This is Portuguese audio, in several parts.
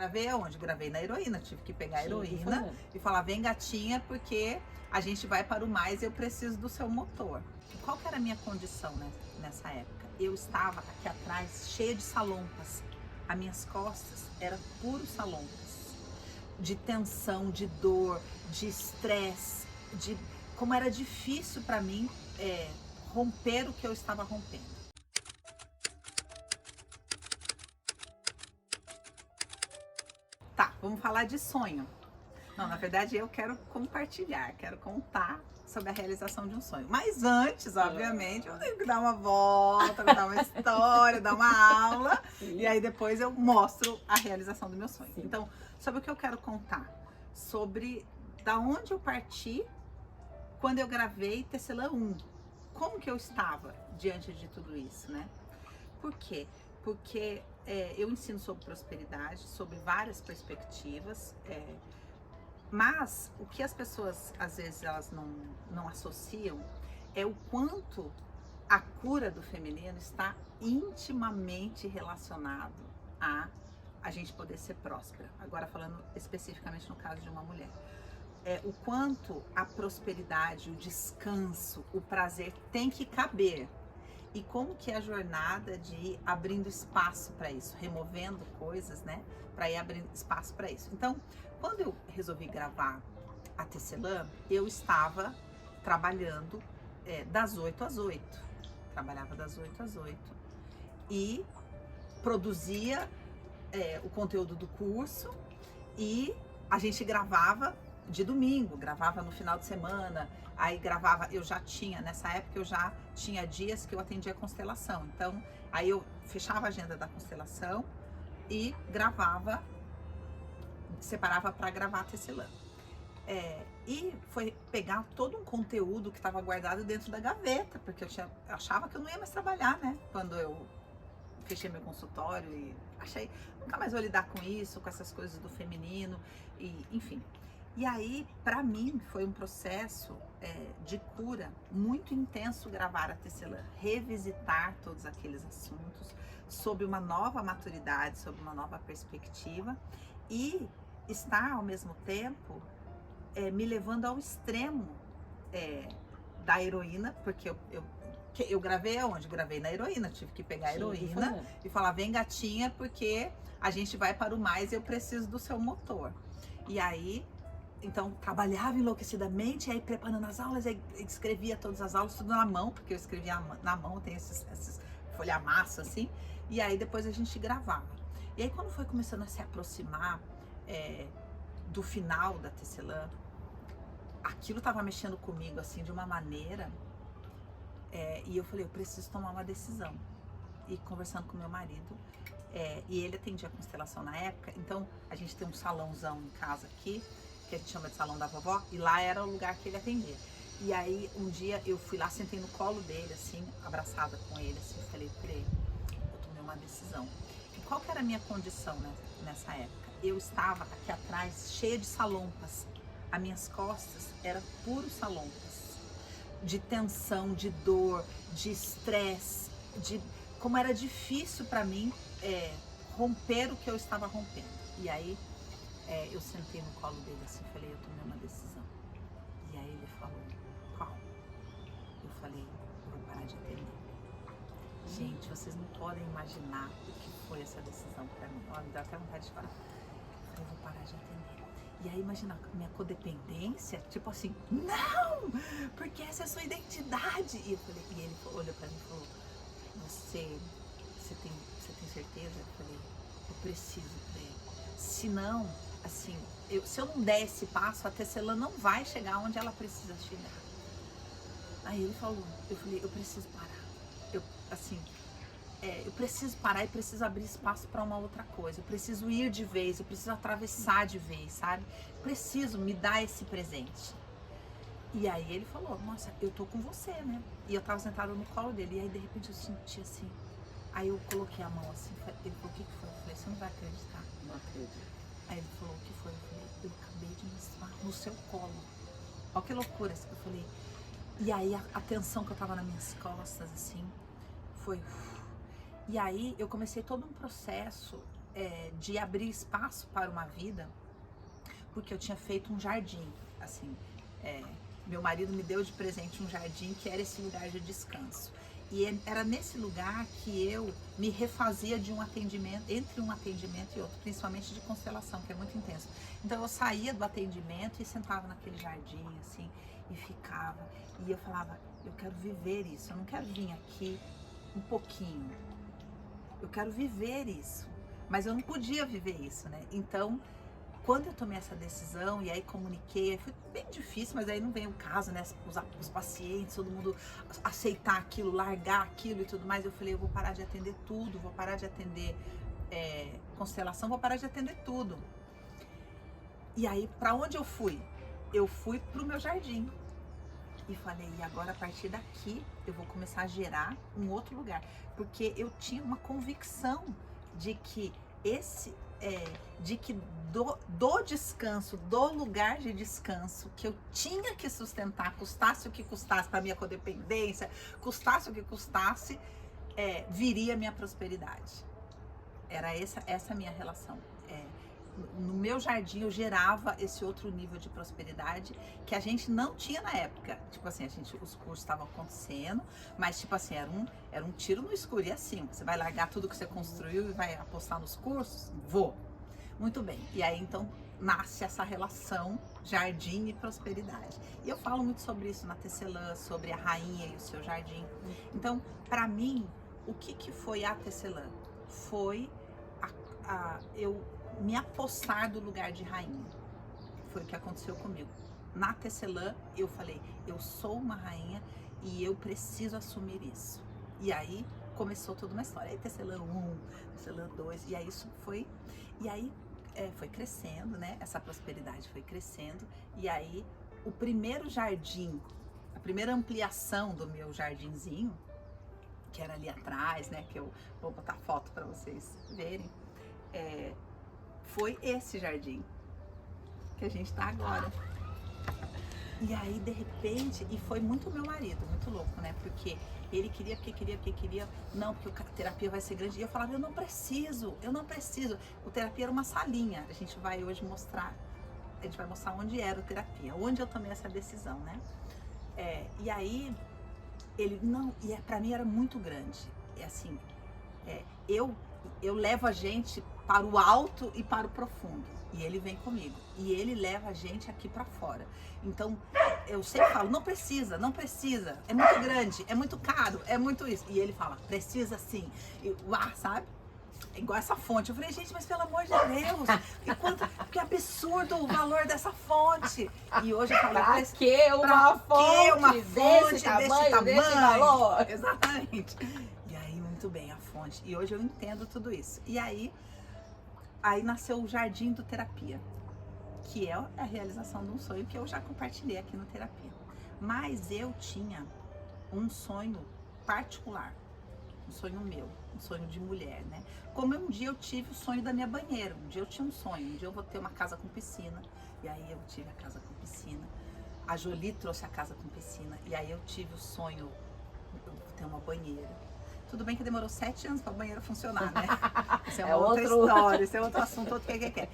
Gravei aonde? Gravei na heroína. Tive que pegar a Sim, heroína e falar, vem gatinha, porque a gente vai para o mais e eu preciso do seu motor. Qual que era a minha condição nessa época? Eu estava aqui atrás cheia de salompas. As minhas costas eram puros salompas. De tensão, de dor, de estresse, de como era difícil para mim romper o que eu estava rompendo. Tá, vamos falar de sonho. Não, na verdade eu quero compartilhar, quero contar sobre a realização de um sonho. Mas antes, obviamente, eu tenho que dar uma volta, dar uma história, dar uma aula. Sim. E aí depois eu mostro a realização do meu sonho. Sim. Então, sobre o que eu quero contar? Sobre da onde eu parti quando eu gravei Tecelã 1. Como que eu estava diante de tudo isso, né? Por quê? Porque eu ensino sobre prosperidade, sobre várias perspectivas, mas o que as pessoas, às vezes, elas não associam é o quanto a cura do feminino está intimamente relacionado a gente poder ser próspera. Agora falando especificamente no caso de uma mulher. O quanto a prosperidade, o descanso, o prazer tem que caber. E como que é a jornada de ir abrindo espaço para isso, removendo coisas, né? Para ir abrindo espaço para isso. Então, quando eu resolvi gravar a Tecelã, eu estava trabalhando das 8 às 8. Trabalhava das 8 às 8 e produzia o conteúdo do curso e a gente gravava de domingo, gravava no final de semana, aí gravava, nessa época eu já tinha dias que eu atendia a constelação, então aí eu fechava a agenda da constelação e gravava, separava para gravar a Tecelã. E foi pegar todo um conteúdo que estava guardado dentro da gaveta, porque eu achava que eu não ia mais trabalhar, né, quando eu fechei meu consultório e achei, nunca mais vou lidar com isso, com essas coisas do feminino, e enfim. E aí, para mim, foi um processo de cura muito intenso gravar a Tecelã, revisitar todos aqueles assuntos, sob uma nova maturidade, sob uma nova perspectiva, e estar, ao mesmo tempo, me levando ao extremo da heroína, porque eu gravei aonde? Gravei na heroína, tive que pegar a heroína e falar, vem gatinha, porque a gente vai para o mais e eu preciso do seu motor. E aí, então, trabalhava enlouquecidamente, aí preparando as aulas, aí escrevia todas as aulas, tudo na mão, porque eu escrevia na mão, tem esses folha-massa assim, e aí depois a gente gravava. E aí quando foi começando a se aproximar do final da Tecelã, aquilo tava mexendo comigo assim de uma maneira, e eu falei, eu preciso tomar uma decisão. E conversando com meu marido, e ele atendia a constelação na época, então a gente tem um salãozão em casa aqui, que a gente chama de salão da vovó, e lá era o lugar que ele atendia. E aí um dia eu fui lá, sentei no colo dele, assim, abraçada com ele, assim, falei pra ele, eu tomei uma decisão. E qual que era a minha condição, né, nessa época? Eu estava aqui atrás cheia de salompas. As minhas costas eram puros salompas. De tensão, de dor, de estresse, de como era difícil para mim romper o que eu estava rompendo. E aí eu sentei no colo dele assim, falei, eu tomei uma decisão. E aí ele falou, qual? Eu falei, eu vou parar de atender. Gente, vocês não podem imaginar o que foi essa decisão para mim. Olha, me dá até vontade de falar. Eu falei, eu vou parar de atender. E aí, imagina, minha codependência, tipo assim, não, porque essa é a sua identidade. E ele olhou pra mim e falou, você tem certeza? Eu falei, eu preciso dele. Senão, assim, se eu não der esse passo, a Tecelã não vai chegar onde ela precisa chegar. Aí ele falou, eu falei, eu preciso parar. Eu preciso parar e preciso abrir espaço para uma outra coisa. Eu preciso ir de vez, eu preciso atravessar de vez, sabe? Preciso me dar esse presente. E aí ele falou, nossa, eu tô com você, né? E eu tava sentada no colo dele, e aí de repente eu senti assim. Aí eu coloquei a mão assim, ele falou, o que foi? Eu falei, você não vai acreditar. Não acredito. Aí ele falou, o que foi? Eu falei, eu acabei de me estar no seu colo. Olha que loucura isso que eu falei. E aí a tensão que eu tava nas minhas costas, assim, foi... E aí eu comecei todo um processo de abrir espaço para uma vida, porque eu tinha feito um jardim, assim, meu marido me deu de presente um jardim que era esse lugar de descanso. E era nesse lugar que eu me refazia de um atendimento, entre um atendimento e outro, principalmente de constelação, que é muito intenso. Então eu saía do atendimento e sentava naquele jardim, assim, e ficava. E eu falava, eu quero viver isso, eu não quero vir aqui um pouquinho. Eu quero viver isso. Mas eu não podia viver isso, né? Então, quando eu tomei essa decisão e aí comuniquei, foi bem difícil, mas aí não vem o caso, né? Os pacientes, todo mundo aceitar aquilo, largar aquilo e tudo mais. Eu falei, eu vou parar de atender tudo, vou parar de atender constelação, vou parar de atender tudo. E aí, para onde eu fui? Eu fui pro meu jardim. E falei, e agora a partir daqui eu vou começar a gerar um outro lugar. Porque eu tinha uma convicção de que do descanso, do lugar de descanso, que eu tinha que sustentar, custasse o que custasse para minha codependência, custasse o que custasse, viria a minha prosperidade. Era essa a minha relação. No meu jardim eu gerava esse outro nível de prosperidade que a gente não tinha na época. Tipo assim, os cursos estavam acontecendo, mas tipo assim, era um tiro no escuro. E assim, você vai largar tudo que você construiu e vai apostar nos cursos? Vou. Muito bem. E aí então nasce essa relação jardim e prosperidade. E eu falo muito sobre isso na Tecelã, sobre a rainha e o seu jardim. Então, para mim, o que foi a Tecelã? Foi eu me apossar do lugar de rainha. Foi o que aconteceu comigo. Na Tecelã, eu falei, eu sou uma rainha e eu preciso assumir isso. E aí começou toda uma história. Aí Tecelã 1, Tecelã 2, e aí isso foi... E aí foi crescendo, né? Essa prosperidade foi crescendo. E aí o primeiro jardim, a primeira ampliação do meu jardinzinho, que era ali atrás, né? Que eu vou botar foto para vocês verem. Foi esse jardim que a gente tá agora. E aí, de repente, e foi muito meu marido, muito louco, né? Porque ele queria, não, porque a terapia vai ser grande. E eu falava, eu não preciso. O terapia era uma salinha. A gente vai hoje mostrar, a gente vai mostrar onde era a terapia, onde eu tomei essa decisão, né? E aí, ele, não, e pra mim era muito grande. É assim, eu levo a gente para o alto e para o profundo. E ele vem comigo. E ele leva a gente aqui para fora. Então, eu sempre falo, não precisa. É muito grande, é muito caro, é muito isso. E ele fala, precisa sim. E, sabe? Igual essa fonte. Eu falei, gente, mas pelo amor de Deus, que absurdo o valor dessa fonte. E hoje eu falo, pra que uma fonte desse tamanho, desse valor? Exatamente. E aí, muito bem, a fonte. E hoje eu entendo tudo isso. E aí nasceu o Jardim do Terapia, que é a realização de um sonho que eu já compartilhei aqui no Terapia. Mas eu tinha um sonho particular, um sonho meu, um sonho de mulher, né? Como um dia eu tive o sonho da minha banheira, um dia eu tinha um sonho, um dia eu vou ter uma casa com piscina, e aí eu tive a casa com piscina. A Jolie trouxe a casa com piscina, e aí eu tive o sonho de ter uma banheira. Tudo bem que demorou 7 anos para a banheira funcionar, né? Isso é uma outra história, isso é outro assunto, outro que.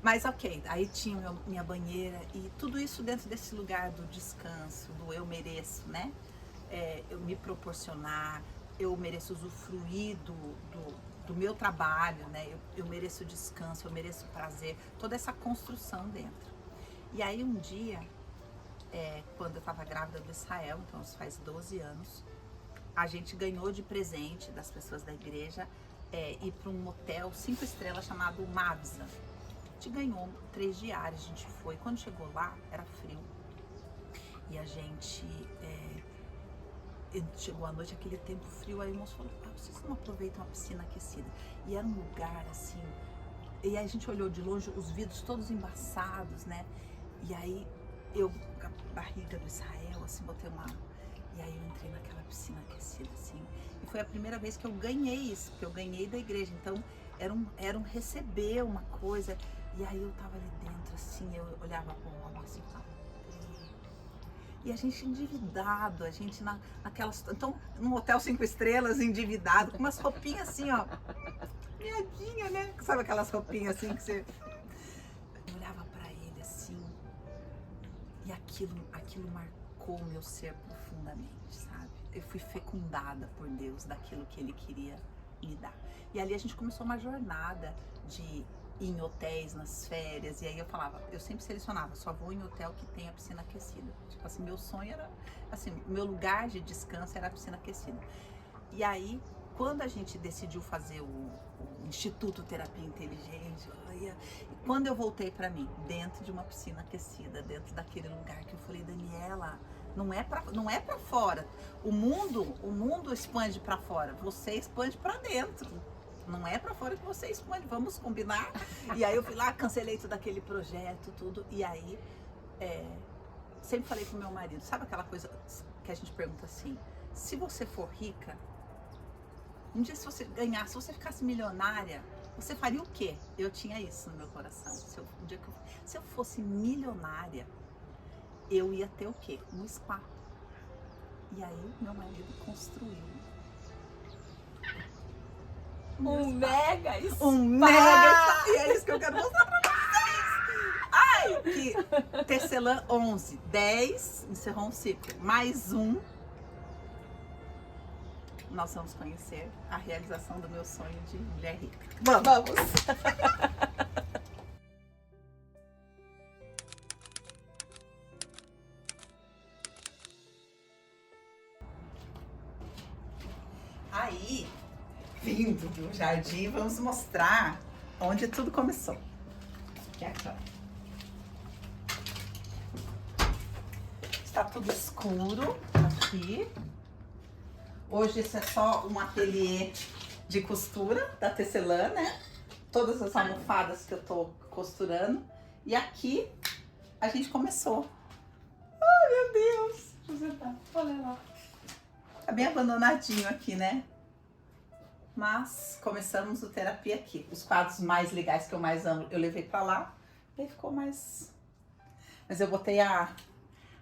Mas ok, aí tinha minha banheira e tudo isso dentro desse lugar do descanso, do eu mereço, né? Eu me proporcionar, eu mereço usufruir do meu trabalho, né? Eu mereço descanso, eu mereço prazer, toda essa construção dentro. E aí um dia, quando eu estava grávida do Israel, então isso faz 12 anos, a gente ganhou de presente das pessoas da igreja ir para um motel 5 estrelas chamado Mavsa. A gente ganhou 3 diárias, a gente foi. Quando chegou lá, era frio. E a gente chegou à noite, aquele tempo frio, aí o moço falou, vocês não aproveitam a piscina aquecida? E era um lugar assim, e aí a gente olhou de longe, os vidros todos embaçados, né? E aí eu, com a barriga do Israel, assim, botei e aí eu entrei naquela piscina aquecida, assim. E foi a primeira vez que eu ganhei isso, que eu ganhei da igreja. Então, era um receber uma coisa. E aí eu tava ali dentro, assim, eu olhava pro homem, assim, tava... E a gente endividado, a gente naquelas... Então, num hotel 5 estrelas, endividado, com umas roupinhas assim, ó. miadinha, né? Sabe aquelas roupinhas assim que você... Eu olhava pra ele assim, e aquilo marcou o meu ser profundamente, sabe? Eu fui fecundada por Deus daquilo que Ele queria me dar. E ali a gente começou uma jornada de ir em hotéis nas férias, e aí eu sempre selecionava, só vou em hotel que tenha piscina aquecida. Tipo assim, meu sonho era, assim, meu lugar de descanso era a piscina aquecida. E aí, quando a gente decidiu fazer o Instituto Terapia Inteligente, quando eu voltei pra mim, dentro de uma piscina aquecida, dentro daquele lugar que eu falei, Daniela, não é pra fora. O mundo expande pra fora, você expande pra dentro. Não é pra fora que você expande, vamos combinar? E aí eu fui lá, cancelei todo aquele projeto, tudo, e aí sempre falei pro meu marido, sabe aquela coisa que a gente pergunta assim, se você for rica, um dia se você ganhar, se você ficasse milionária, você faria o quê? Eu tinha isso no meu coração. Se eu fosse milionária, eu ia ter o quê? Um spa. E aí meu marido construiu um mega spa. Um mega spa. E é isso que eu quero mostrar pra vocês. Ai, que Tecelã 11, 10, encerrou um ciclo. Mais um. Nós vamos conhecer a realização do meu sonho de mulher rica. Vamos! Aí, vindo do jardim, vamos mostrar onde tudo começou. Que é aqui, ó. Está tudo escuro aqui. Hoje isso é só um ateliê de costura da Tecelã, né? Todas as almofadas que eu tô costurando. E aqui a gente começou. Ai, meu Deus! Olha lá. Tá bem abandonadinho aqui, né? Mas começamos o terapia aqui. Os quadros mais legais que eu mais amo, eu levei pra lá. E aí ficou mais... Mas eu botei a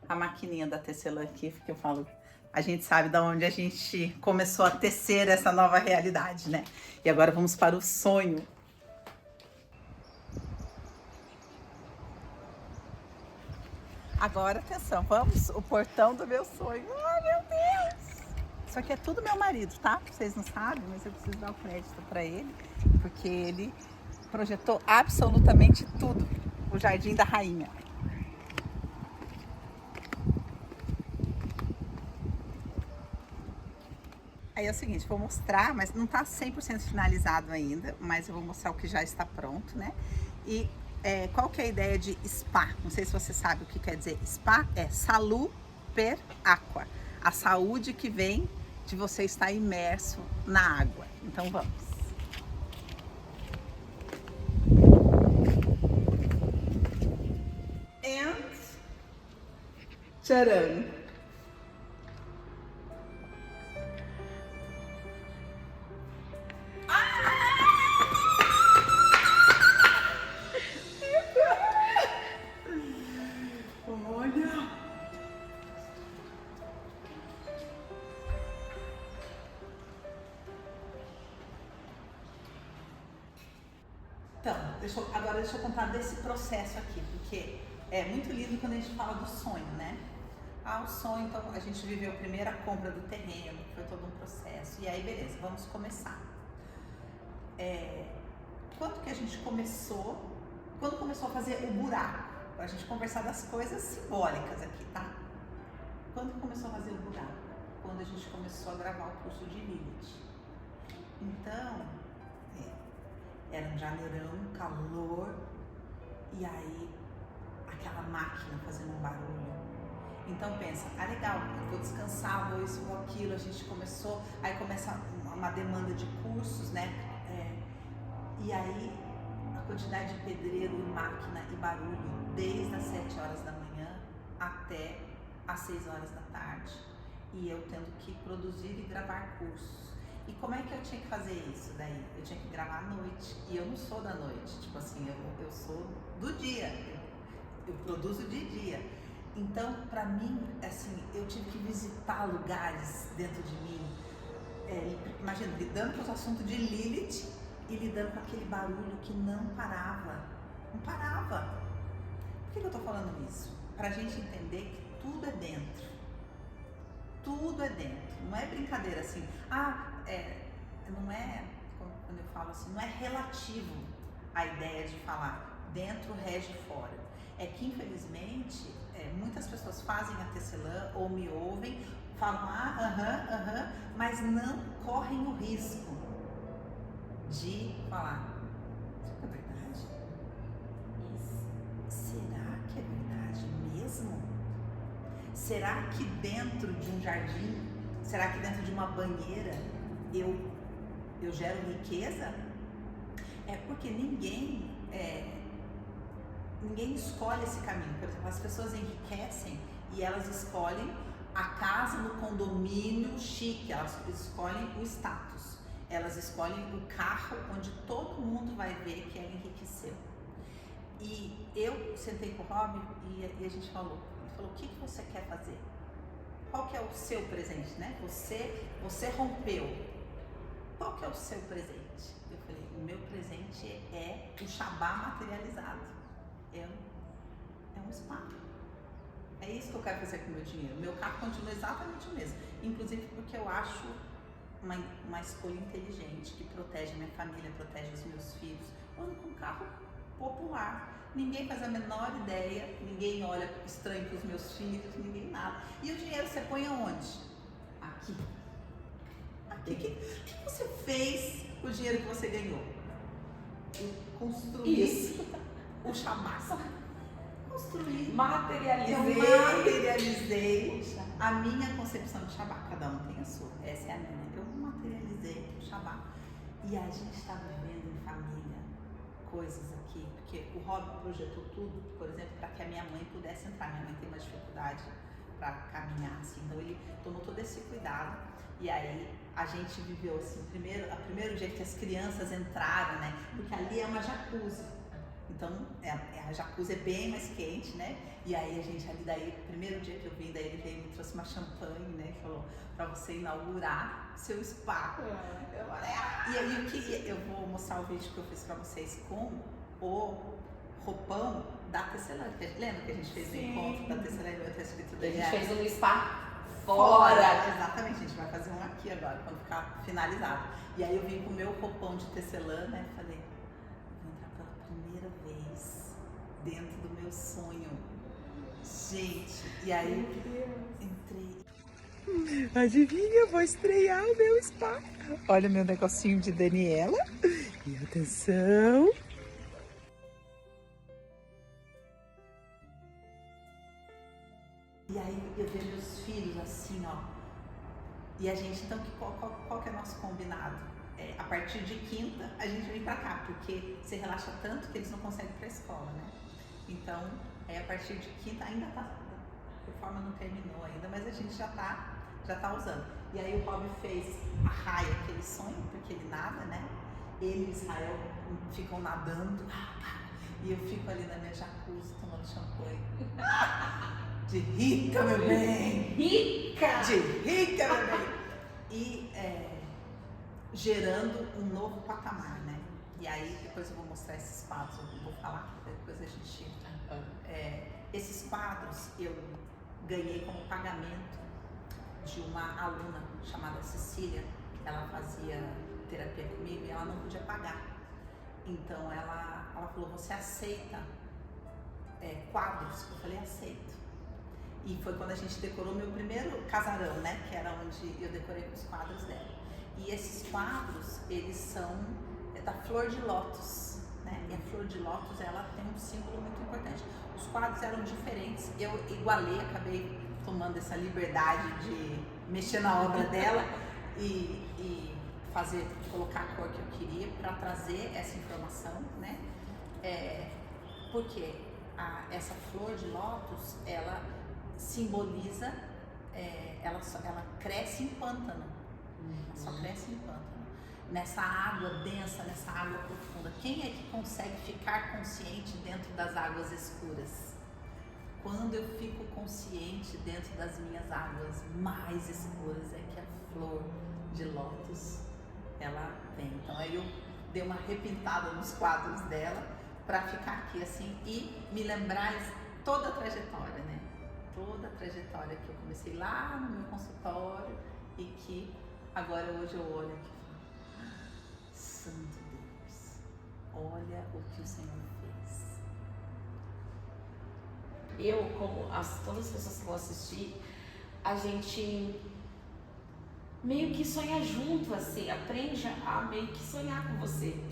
maquininha da Tecelã aqui, porque eu falo... A gente sabe de onde a gente começou a tecer essa nova realidade, né? E agora vamos para o sonho. Agora, atenção, vamos, o portão do meu sonho. Ai, meu Deus! Isso aqui é tudo meu marido, tá? Vocês não sabem, mas eu preciso dar o crédito para ele, porque ele projetou absolutamente tudo. O Jardim da Rainha. Aí é o seguinte, vou mostrar, mas não tá 100% finalizado ainda, mas eu vou mostrar o que já está pronto, né? E qual que é a ideia de spa? Não sei se você sabe o que quer dizer. Spa é salut per aqua. A saúde que vem de você estar imerso na água. Então vamos. And... tcharam! Então, agora deixa eu contar desse processo aqui, porque é muito lindo quando a gente fala do sonho, né? O sonho, então a gente viveu primeiro a compra do terreno, foi todo um processo, e aí beleza, vamos começar. Quando que a gente começou, quando começou a fazer o buraco, pra gente conversar das coisas simbólicas aqui, tá? Quando começou a fazer o buraco? Quando a gente começou a gravar o curso de Lilith. Então, era um janeirão, calor, e aí aquela máquina fazendo um barulho. Então pensa, legal, eu vou descansar, vou isso, vou aquilo, a gente começou, aí começa uma demanda de cursos, né? E aí a quantidade de pedreiro e máquina e barulho, desde as 7 horas da manhã até às 6 horas da tarde. E eu tendo que produzir e gravar cursos. E como é que eu tinha que fazer isso daí? Eu tinha que gravar à noite, e eu não sou da noite, tipo assim, eu sou do dia, eu produzo de dia. Então, pra mim, assim, eu tive que visitar lugares dentro de mim, imagina, lidando com os assuntos de Lilith e lidando com aquele barulho que não parava. Não parava. Por que eu tô falando isso? Pra gente entender que tudo é dentro. Tudo é dentro. Não é brincadeira assim. Não é, quando eu falo assim, não é relativo a ideia de falar dentro rege fora. É que infelizmente muitas pessoas fazem a tecelã ou me ouvem, falam mas não correm o risco de falar, isso é verdade? Será que é verdade mesmo? Será que dentro de um jardim, será que dentro de uma banheira eu gero riqueza? É porque ninguém escolhe esse caminho. Por exemplo, as pessoas enriquecem e elas escolhem a casa no condomínio chique, elas escolhem o status, elas escolhem o carro onde todo mundo vai ver que ela enriqueceu. E eu sentei com o Rob e a gente falou, o que você quer fazer? Qual que é o seu presente, né? Você rompeu. Qual que é o seu presente? Eu falei, o meu presente é o Shabá materializado. É um spa. É isso que eu quero fazer com o meu dinheiro. Meu carro continua exatamente o mesmo. Inclusive porque eu acho uma escolha inteligente, que protege a minha família, protege os meus filhos. Eu ando com um carro popular. Ninguém faz a menor ideia, ninguém olha estranho para os meus filhos, ninguém nada. E o dinheiro você põe aonde? Aqui. O que você fez com o dinheiro que você ganhou? Eu construí o Shabá. Construí. Materializei a minha concepção de Shabá. Cada um tem a sua. Essa é a minha. Eu materializei o Shabá. E a gente está vivendo em família coisas aqui, porque o Rob projetou tudo, por exemplo, para que a minha mãe pudesse entrar. Minha mãe tem uma dificuldade para caminhar, assim, então ele tomou todo esse cuidado. E aí a gente viveu assim, primeiro dia que as crianças entraram, né? Porque ali é uma jacuzzi. Então a jacuzzi é bem mais quente, né? E aí a gente ali, daí, primeiro dia que eu vim, daí ele veio e me trouxe uma champanhe, né? E falou, pra você inaugurar seu spa. Eu falei, e aí eu vou mostrar o vídeo que eu fiz pra vocês com o roupão da tecelã. Lembra que a gente fez o encontro da tecelã e eu tenho escrito dele? A gente fez um spa fora. Exatamente, a gente vai fazer um aqui agora, quando ficar finalizado. E aí eu vim com o meu roupão de tecelã, né? Falei, vou entrar pela primeira vez dentro do meu sonho. Gente, e aí entrei. Adivinha, vou estrear o meu spa. Olha o meu negocinho de Daniela. E atenção. E aí eu vejo meus filhos assim, ó. E a gente, então, qual que é o nosso combinado? A partir de quinta, a gente vem pra cá, porque você relaxa tanto que eles não conseguem ir pra escola, né? Então, a partir de quinta, ainda tá, a reforma não terminou ainda, mas a gente já tá usando. E aí o Rob fez a raia que ele sonha, porque ele nada, né? Ele e Israel ficam nadando, e eu fico ali na minha jacuzzi tomando champanhe. De rica, meu bem! Rica! De rica, meu bem! E gerando um novo patamar, né? E aí, depois eu vou mostrar esses quadros, eu vou falar, depois a gente... esses quadros eu ganhei como pagamento de uma aluna chamada Cecília. Ela fazia terapia comigo e ela não podia pagar. Então ela falou, você aceita quadros? Eu falei, aceito. E foi quando a gente decorou meu primeiro casarão, né? Que era onde eu decorei os quadros dela. E esses quadros, eles são da flor de lótus, né? E a flor de lótus, ela tem um símbolo muito importante. Os quadros eram diferentes, eu igualei, acabei tomando essa liberdade de mexer na obra dela e colocar a cor que eu queria para trazer essa informação, né? Porque essa flor de lótus, ela simboliza, ela cresce em pântano, ela só cresce em pântano, nessa água densa, nessa água profunda. Quem é que consegue ficar consciente dentro das águas escuras? Quando eu fico consciente dentro das minhas águas mais escuras, é que a flor de lótus, ela vem. Então aí eu dei uma repintada nos quadros dela para ficar aqui assim e me lembrar toda a trajetória, né? Toda a trajetória que eu comecei lá no meu consultório e que agora hoje eu olho aqui e falo, santo Deus, olha o que o Senhor fez. Eu, como todas as pessoas que vão assistir, a gente meio que sonha junto, assim, aprende a meio que sonhar com você.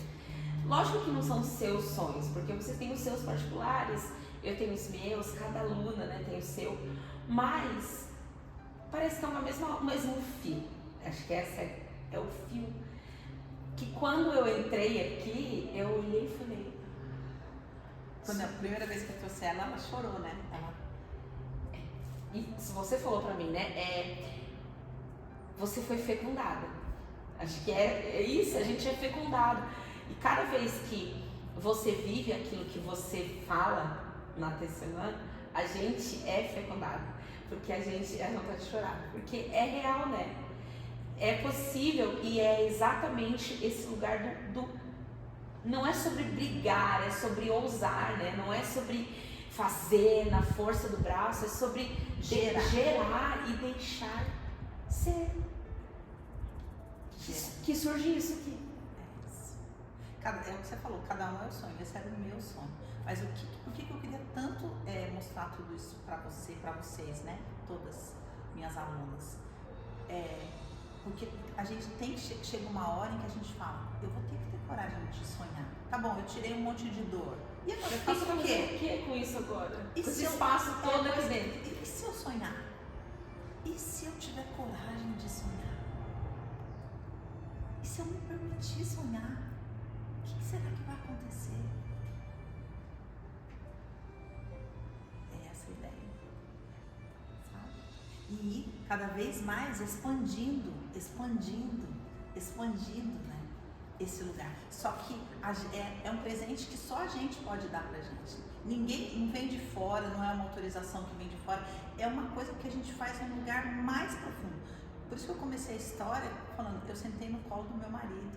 Lógico que não são seus sonhos, porque você tem os seus particulares, eu tenho os meus, cada aluna, né, tem o seu, mas parece que é o mesmo fio. Acho que esse é o fio. Que quando eu entrei aqui, eu olhei e falei... Quando a primeira vez que eu trouxe ela chorou, né? E se você falou pra mim, né, você foi fecundada. Acho que é isso, a gente é fecundado. E cada vez que você vive aquilo que você fala na Tecelã, a gente é fecundado. Porque a gente é vontade de chorar. Porque é real, né? É possível e é exatamente esse lugar não é sobre brigar, é sobre ousar, né? Não é sobre fazer na força do braço, é sobre gerar e deixar ser. Que surge isso aqui. É isso. É o que você falou, cada um é o sonho, esse era o meu sonho. Mas por que eu queria tanto mostrar tudo isso para vocês, né? Todas minhas alunas. Porque a gente chega uma hora em que a gente fala, eu vou ter que ter coragem de sonhar. Tá bom, eu tirei um monte de dor. E agora eu faço o quê? O que com isso agora? E com esse espaço todo aqui dentro? E se eu sonhar? E se eu tiver coragem de sonhar? E se eu me permitir sonhar? O que será que vai acontecer? É essa a ideia, sabe? E cada vez mais expandindo, né? Esse lugar. Só que é um presente que só a gente pode dar pra gente. Ninguém não vem de fora, não é uma autorização que vem de fora. É uma coisa que a gente faz num lugar mais profundo. Por isso que eu comecei a história falando, eu sentei no colo do meu marido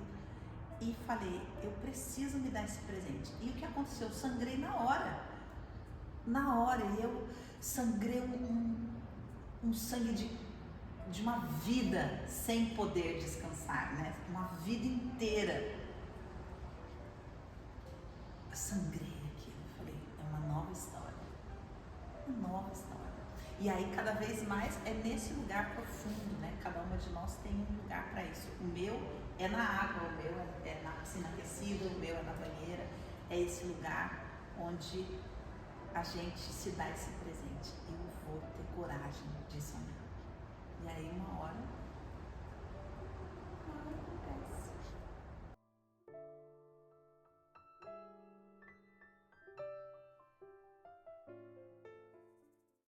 e falei, eu preciso me dar esse presente. E o que aconteceu? Eu sangrei na hora. Na hora, eu sangrei um sangue de uma vida sem poder descansar, né? Uma vida inteira. Eu sangrei aquilo, falei, é uma nova história. Uma nova história. E aí, cada vez mais, é nesse lugar profundo, né? Cada uma de nós tem um lugar para isso. O meu é na água, o meu é na piscina aquecida, o meu é na banheira. É esse lugar onde a gente se dá esse presente. Eu vou ter coragem de sonhar. E aí, uma hora,